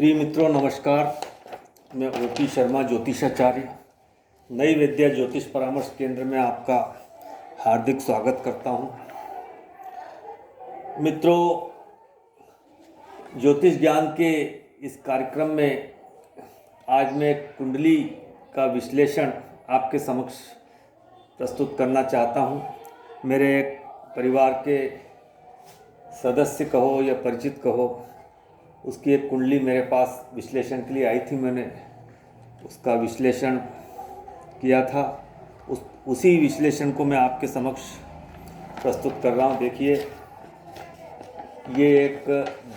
प्रिय मित्रों नमस्कार। मैं ओपी शर्मा ज्योतिषाचार्य नई विद्या ज्योतिष परामर्श केंद्र में आपका हार्दिक स्वागत करता हूं। मित्रों, ज्योतिष ज्ञान के इस कार्यक्रम में आज मैं कुंडली का विश्लेषण आपके समक्ष प्रस्तुत करना चाहता हूं। मेरे परिवार के सदस्य कहो या परिचित कहो, उसकी एक कुंडली मेरे पास विश्लेषण के लिए आई थी। मैंने उसका विश्लेषण किया था। उसी विश्लेषण को मैं आपके समक्ष प्रस्तुत कर रहा हूँ। देखिए, ये एक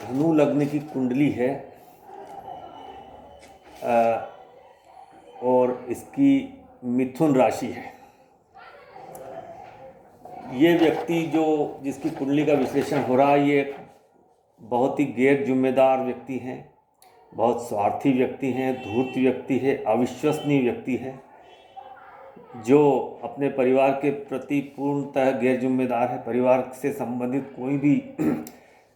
धनु लग्न की कुंडली है और इसकी मिथुन राशि है। ये व्यक्ति जिसकी कुंडली का विश्लेषण हो रहा है, ये बहुत ही गैर जिम्मेदार व्यक्ति हैं, बहुत स्वार्थी व्यक्ति हैं, धूर्त व्यक्ति है, अविश्वसनीय व्यक्ति है, जो अपने परिवार के प्रति पूर्णतः गैर जिम्मेदार है। परिवार से संबंधित कोई भी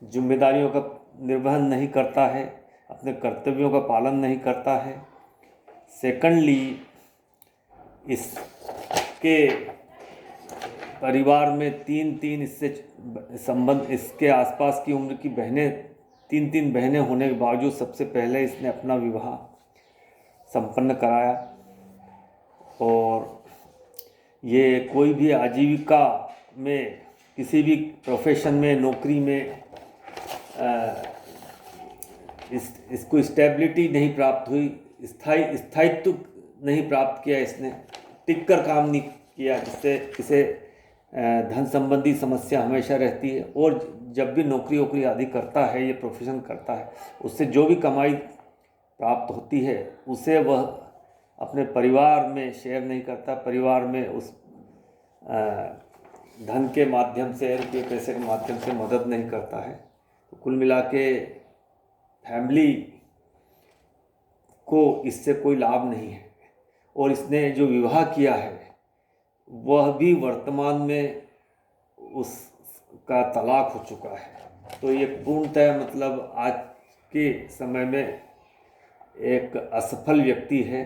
जिम्मेदारियों का निर्वहन नहीं करता है, अपने कर्तव्यों का पालन नहीं करता है। सेकंडली, इसके परिवार में तीन इससे संबंध, इसके आसपास की उम्र की बहनें, तीन बहनें होने के बावजूद सबसे पहले इसने अपना विवाह संपन्न कराया। और ये कोई भी आजीविका में, किसी भी प्रोफेशन में, नौकरी में इसको स्टेबिलिटी नहीं प्राप्त हुई, स्थायित्व नहीं प्राप्त किया, इसने टिक कर काम नहीं किया, जिससे इसे धन संबंधी समस्या हमेशा रहती है। और जब भी नौकरी वोकरी आदि करता है, ये प्रोफेशन करता है, उससे जो भी कमाई प्राप्त होती है उसे वह अपने परिवार में शेयर नहीं करता, परिवार में उस धन के माध्यम से, रुपये पैसे के माध्यम से मदद नहीं करता है। तो कुल मिला के फैमिली को इससे कोई लाभ नहीं है। और इसने जो विवाह किया है वह भी वर्तमान में उसका तलाक हो चुका है। तो ये पूर्णतः मतलब आज के समय में एक असफल व्यक्ति है।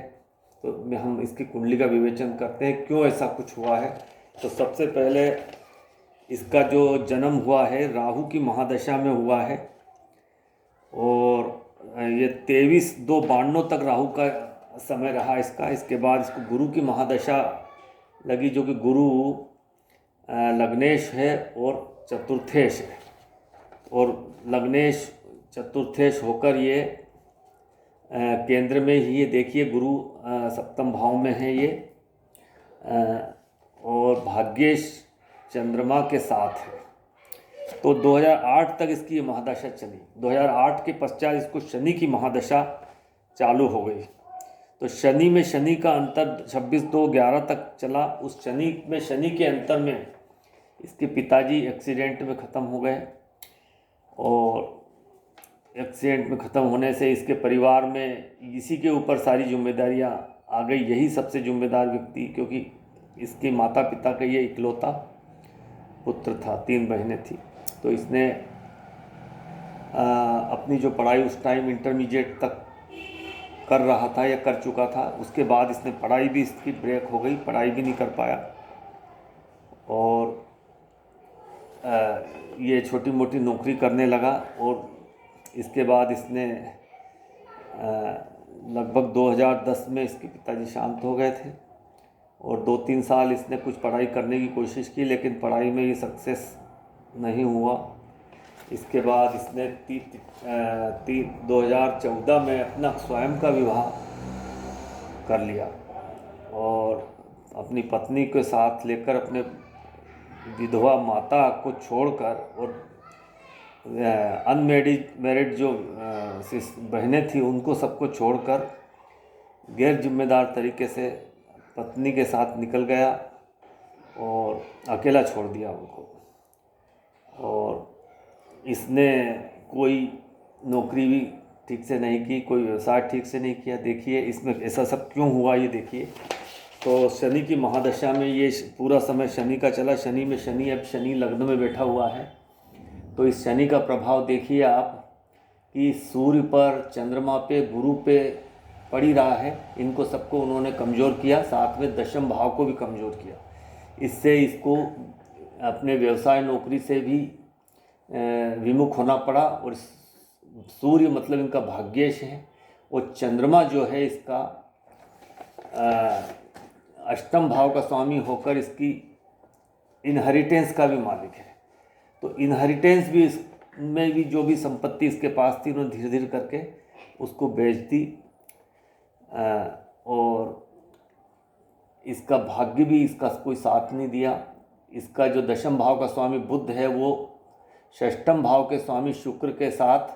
तो हम इसकी कुंडली का विवेचन करते हैं, क्यों ऐसा कुछ हुआ है। तो सबसे पहले इसका जो जन्म हुआ है राहु की महादशा में हुआ है, और ये 23/2/92 तक राहु का समय रहा इसका। इसके बाद इसको गुरु की महादशा लगी, जो कि गुरु लग्नेश है और चतुर्थेश है। और लग्नेश चतुर्थेश होकर ये केंद्र में ही, ये देखिए गुरु सप्तम भाव में है ये, और भाग्येश चंद्रमा के साथ है। तो 2008 तक इसकी ये महादशा चली। 2008 के पश्चात इसको शनि की महादशा चालू हो गई। तो शनि में शनि का अंतर 26/2/11 तक चला। उस शनि के अंतर में इसके पिताजी एक्सीडेंट में ख़त्म हो गए, और एक्सीडेंट में ख़त्म होने से इसके परिवार में इसी के ऊपर सारी जिम्मेदारियां आ गई। यही सबसे जिम्मेदार व्यक्ति, क्योंकि इसके माता पिता का ये इकलौता पुत्र था, 3 बहनें थी। तो इसने अपनी जो पढ़ाई उस टाइम इंटरमीडिएट तक कर रहा था या कर चुका था, उसके बाद इसने पढ़ाई भी इसकी ब्रेक हो गई, पढ़ाई भी नहीं कर पाया। और ये छोटी मोटी नौकरी करने लगा। और इसके बाद इसने लगभग 2010 में इसके पिताजी शांत हो गए थे, और 2-3 साल इसने कुछ पढ़ाई करने की कोशिश की, लेकिन पढ़ाई में ये सक्सेस नहीं हुआ। इसके बाद इसने 2014 में अपना स्वयं का विवाह कर लिया, और अपनी पत्नी के साथ लेकर, अपने विधवा माता को छोड़कर, और अनमेरिड जो बहनें थी उनको सबको छोड़कर गैर जिम्मेदार तरीके से पत्नी के साथ निकल गया और अकेला छोड़ दिया उनको। और इसने कोई नौकरी भी ठीक से नहीं की, कोई व्यवसाय ठीक से नहीं किया। देखिए इसमें ऐसा सब क्यों हुआ, ये देखिए। तो शनि की महादशा में ये पूरा समय शनि का चला। शनि में शनि, अब शनि लग्न में बैठा हुआ है। तो इस शनि का प्रभाव देखिए आप कि सूर्य पर, चंद्रमा पे, गुरु पे पड़ ही रहा है, इनको सबको उन्होंने कमज़ोर किया, साथ में दशम भाव को भी कमज़ोर किया। इससे इसको अपने व्यवसाय नौकरी से भी विमुख होना पड़ा। और सूर्य मतलब इनका भाग्येश है, और चंद्रमा जो है इसका अष्टम भाव का स्वामी होकर इसकी इनहेरिटेंस का भी मालिक है। तो इनहेरिटेंस भी इसमें भी जो भी संपत्ति इसके पास थी उन्होंने धीरे धीरे करके उसको बेच दी। और इसका भाग्य भी इसका कोई साथ नहीं दिया। इसका जो दशम भाव का स्वामी बुध है वो षष्ठम भाव के स्वामी शुक्र के साथ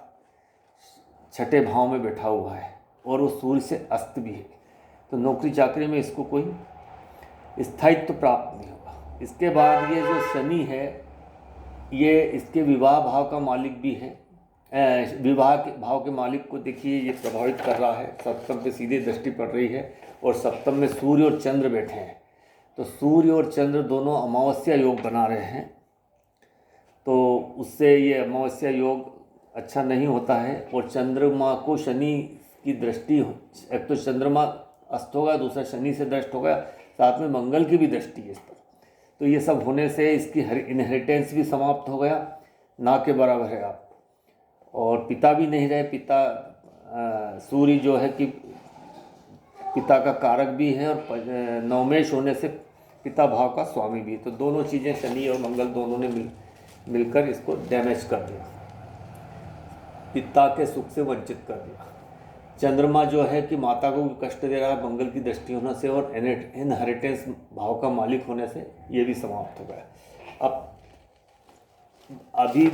छठे भाव में बैठा हुआ है, और वो सूर्य से अस्त भी है। तो नौकरी चाकरी में इसको कोई स्थायित्व प्राप्त नहीं होगा। इसके बाद ये जो शनि है ये इसके विवाह भाव का मालिक भी है। विवाह के भाव के मालिक को देखिए ये प्रभावित कर रहा है, सप्तम पे सीधे दृष्टि पड़ रही है, और सप्तम में सूर्य और चंद्र बैठे हैं। तो सूर्य और चंद्र दोनों अमावस्या योग बना रहे हैं, तो उससे ये अमावस्या योग अच्छा नहीं होता है। और चंद्रमा को शनि की दृष्टि, एक तो चंद्रमा अस्त होगा, दूसरा शनि से दृष्ट होगा, साथ में मंगल की भी दृष्टि है इस पर। तो ये सब होने से इसकी इनहेरिटेंस भी समाप्त हो गया, ना के बराबर है आप। और पिता भी नहीं रहे। पिता सूर्य जो है कि पिता का कारक भी है, और नवमेश होने से पिता भाव का स्वामी भी। तो दोनों चीज़ें शनि और मंगल दोनों ने मिलकर इसको डैमेज कर दिया, पिता के सुख से वंचित कर दिया। चंद्रमा जो है कि माता को भी कष्ट दे रहा है मंगल की दृष्टि होने से, और इनहेरिटेंस भाव का मालिक होने से ये भी समाप्त हो गया। अब अभी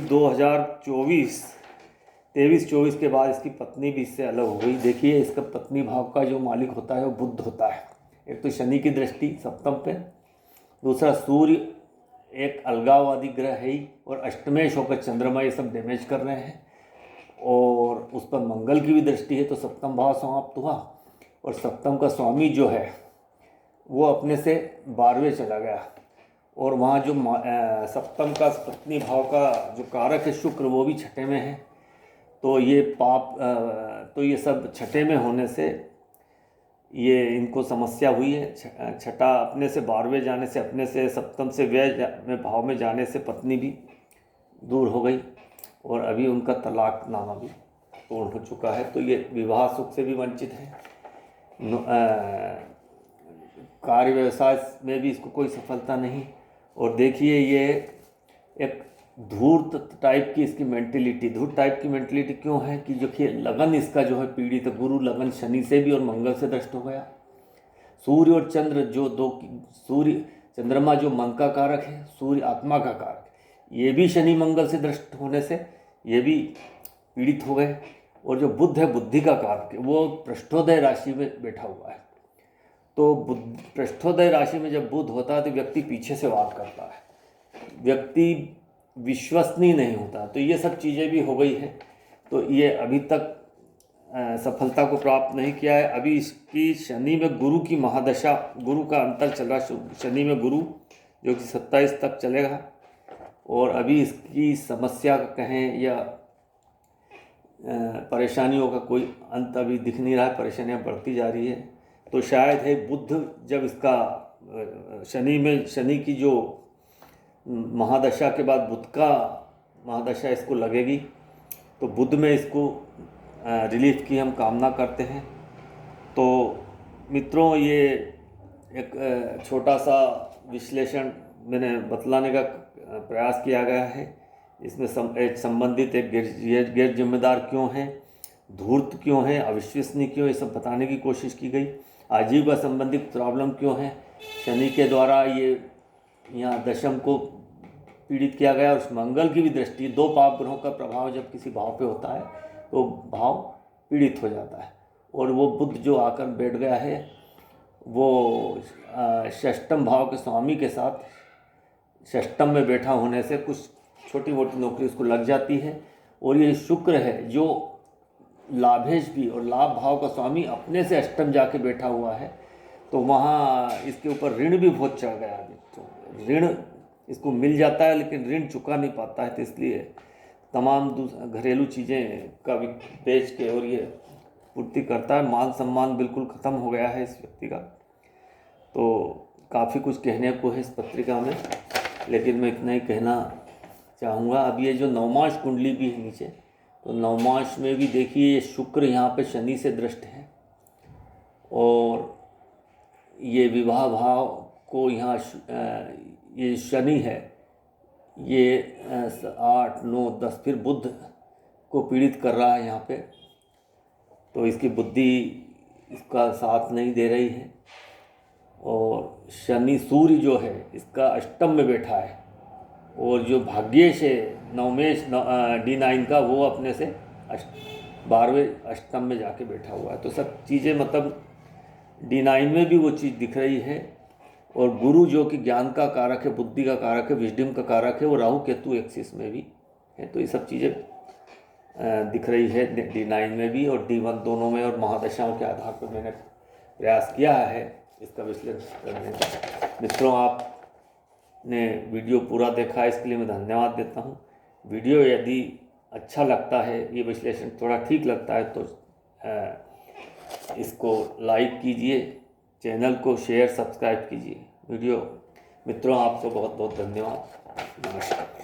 23-24 के बाद इसकी पत्नी भी इससे अलग हो गई। देखिए इसका पत्नी भाव का जो मालिक होता है वो बुध होता है। एक तो शनि की दृष्टि सप्तम पे, दूसरा सूर्य एक अलगाववादी ग्रह है ही, और अष्टमेश होकर चंद्रमा ये सब डैमेज कर रहे हैं, और उस पर मंगल की भी दृष्टि है। तो सप्तम भाव समाप्त हुआ, और सप्तम का स्वामी जो है वो अपने से 12वें चला गया, और वहाँ जो सप्तम का पत्नी भाव का जो कारक है शुक्र वो भी छठे में है। तो ये तो ये सब छठे में होने से ये इनको समस्या हुई है। छठा अपने से 12वें जाने से, अपने से सप्तम से व्यय में भाव में जाने से पत्नी भी दूर हो गई, और अभी उनका तलाकनामा भी पूर्ण हो चुका है। तो ये विवाह सुख से भी वंचित है, कार्य व्यवसाय में भी इसको कोई सफलता नहीं। और देखिए ये एक धूर्त टाइप की इसकी मेंटेलिटी, धूर्त टाइप की मेंटेलिटी क्यों है कि जो कि लगन इसका जो है पीड़ित, गुरु लगन शनि से भी और मंगल से दृष्ट हो गया। सूर्य और चंद्र जो दो, सूर्य चंद्रमा जो मन का कारक है, सूर्य आत्मा का कारक, ये भी शनि मंगल से दृष्ट होने से ये भी पीड़ित हो गए। और जो बुध है बुद्धि का कारक है, वो पृष्ठोदय राशि में बैठा हुआ है। तो पृष्ठोदय राशि में जब बुध होता है तो व्यक्ति पीछे से वार करता है, व्यक्ति विश्वसनीय नहीं होता। तो ये सब चीज़ें भी हो गई है। तो ये अभी तक सफलता को प्राप्त नहीं किया है। अभी इसकी शनि में गुरु की महादशा, गुरु का अंतर चल रहा है शनि में गुरु, जो कि 27 तक चलेगा। और अभी इसकी समस्या कहें या परेशानियों का कोई अंत अभी दिख नहीं रहा है, परेशानियां बढ़ती जा रही है। तो शायद है बुध जब इसका शनि की जो महादशा के बाद बुध का महादशा इसको लगेगी, तो बुध में इसको रिलीफ की हम कामना करते हैं। तो मित्रों ये एक छोटा सा विश्लेषण मैंने बतलाने का प्रयास किया गया है। इसमें संबंधित एक गैर जिम्मेदार क्यों है, धूर्त क्यों है, अविश्वसनीय क्यों, ये सब बताने की कोशिश की गई। आजीविका संबंधित प्रॉब्लम क्यों है, शनि के द्वारा ये यहाँ दशम को पीड़ित किया गया। और उस मंगल की भी दृष्टि, दो पाप ग्रहों का प्रभाव जब किसी भाव पे होता है तो भाव पीड़ित हो जाता है। और वो बुध जो आकर बैठ गया है वो षष्ठम भाव के स्वामी के साथ षष्ठम में बैठा होने से कुछ छोटी मोटी नौकरी उसको लग जाती है। और ये शुक्र है जो लाभेश भी और लाभ भाव का स्वामी अपने से अष्टम जाके बैठा हुआ है, तो वहाँ इसके ऊपर ऋण भी बहुत चढ़ गया है। तो ऋण इसको मिल जाता है लेकिन ऋण चुका नहीं पाता है। तो इसलिए तमाम घरेलू चीज़ें का भी बेच के और ये पूर्ति करता है। मान सम्मान बिल्कुल ख़त्म हो गया है इस व्यक्ति का। तो काफ़ी कुछ कहने को है इस पत्रिका में, लेकिन मैं इतना ही कहना चाहूँगा। अब ये जो नवमांश कुंडली भी है नीचे, तो नवमांश में भी देखिए ये शुक्र यहाँ पे शनि से दृष्ट है, और ये विवाह भाव को यहाँ ये शनि है, ये 8, 9, 10 फिर बुध को पीड़ित कर रहा है यहाँ पे। तो इसकी बुद्धि इसका साथ नहीं दे रही है, और शनि सूर्य जो है इसका अष्टम में बैठा है, और जो भाग्येश है नवमेश D9 का, वो अपने से 12वें अष्टम में जाके बैठा हुआ है। तो सब चीज़ें मतलब D9 में भी वो चीज़ दिख रही है। और गुरु जो कि ज्ञान का कारक है, बुद्धि का कारक है, विजडम का कारक है, वो राहु केतु एक्सिस में भी है। तो ये सब चीज़ें दिख रही है D9 में भी और D1 दोनों में, और महादशाओं के आधार पर मैंने प्रयास किया है इसका विश्लेषण करने का। मित्रों, आपने वीडियो पूरा देखा, इसके लिए मैं धन्यवाद देता हूँ। वीडियो यदि अच्छा लगता है, ये विश्लेषण थोड़ा ठीक लगता है, तो इसको लाइक कीजिए, चैनल को शेयर सब्सक्राइब कीजिए। वीडियो मित्रों, आपको बहुत बहुत धन्यवाद। नमस्कार।